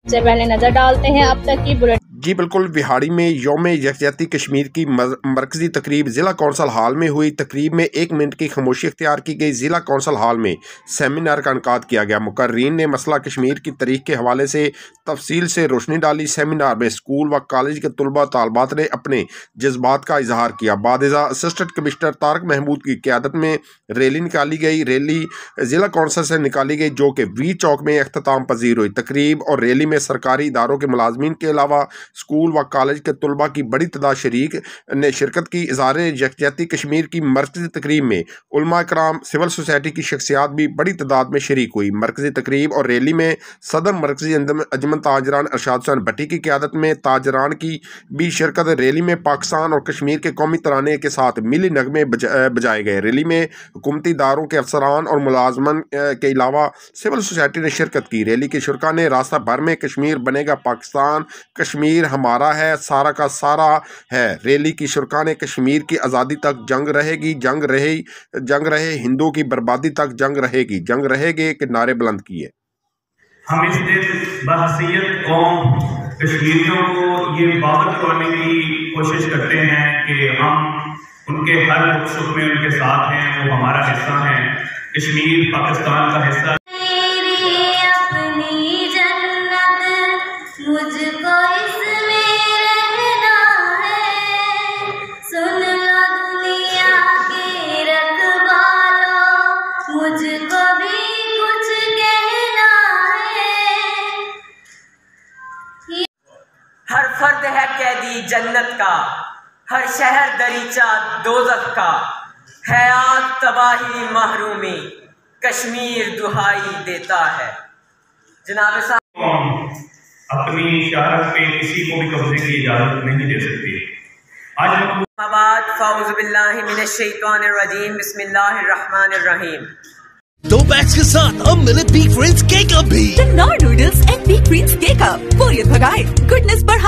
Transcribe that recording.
से पहले नजर डालते हैं अब तक की बुलेटिन। जी बिल्कुल, विहाड़ी में यौम यकजहती कश्मीर की मरकजी तकरीब ज़िला कौंसल हाल में हुई। तकरीब में 1 मिनट की खामोशी इख्तियार की गई। ज़िला कौंसल हाल में सेमिनार का इनकाद किया गया। मुकर्रीन ने मसला कश्मीर की तारीख के हवाले से तफसील से रोशनी डाली। सेमिनार में स्कूल व कॉलेज के तलबा तालबात ने अपने जज्बात का इजहार किया। बादिजा असिस्टेंट कमिश्नर तारक महमूद की क़यादत में रैली निकाली गई। रैली ज़िला कौंसल से निकाली गई जो कि वी चौक में अख्ताम पजीर हुई। तकरीब और रैली में सरकारी इदारों के मुलाजमीन के अलावा स्कूल व कॉलेज के तलबा की बड़ी तादाद ने शिरकत की। इज़हार यकजहती कश्मीर की मरकजी तकरीब में उलमा इकराम, सिविल सोसाइटी की शख्सियात भी बड़ी तादाद में शरीक हुई। मरकजी तकरीब और रैली में सदर मरकजी अंजमन ताजरान अरशाद हुसैन भट्टी की क़यादत में ताजरान की भी शिरकत। रैली में पाकिस्तान और कश्मीर के कौमी तराने के साथ मिली नगमे बजाए गए। रैली में हुकूमती इदारों के अफसरान और मुलाजमन के अलावा सिविल सोसाइटी ने शिरकत की। रैली के शुरका ने रास्ता भर में कश्मीर बनेगा पाकिस्तान, कश्मीर हमारा है, सारा का सारा है। रैली की शुरका ने कश्मीर की आज़ादी तक जंग रहेगी, जंग रहे हिंदुओं की बर्बादी तक जंग रहेगी के नारे बुलंद किए। हम इस दिन बहसीयत कौम कश्मीरियों को ये बात करवाने की कोशिश करते हैं कि हम उनके हर दुख सुख में उनके साथ हैं, वो हमारा हिस्सा है। कश्मीर पाकिस्तान का हिस्सा। हर फर्द है कैदी जन्नत का, हर शहर दरीचा दोज़ख का, है आग तबाही महरूमी, कश्मीर दुहाई देता है। जनाब साहब अपनी शहरत पे किसी को भी कब्जे की इजाजत नहीं दे सकती। आज फ़ाउज़ बिल्लाहि मिनश शैतानिर रजीम, बिस्मिल्लाहिर रहमानिर रहीम। 2 बैग्स के साथ अब मिले बिग फ्रेंड्स केक अप भी। Noodles and big friends cake up, बोरियत भगाए, गुडनेस बढ़ाए।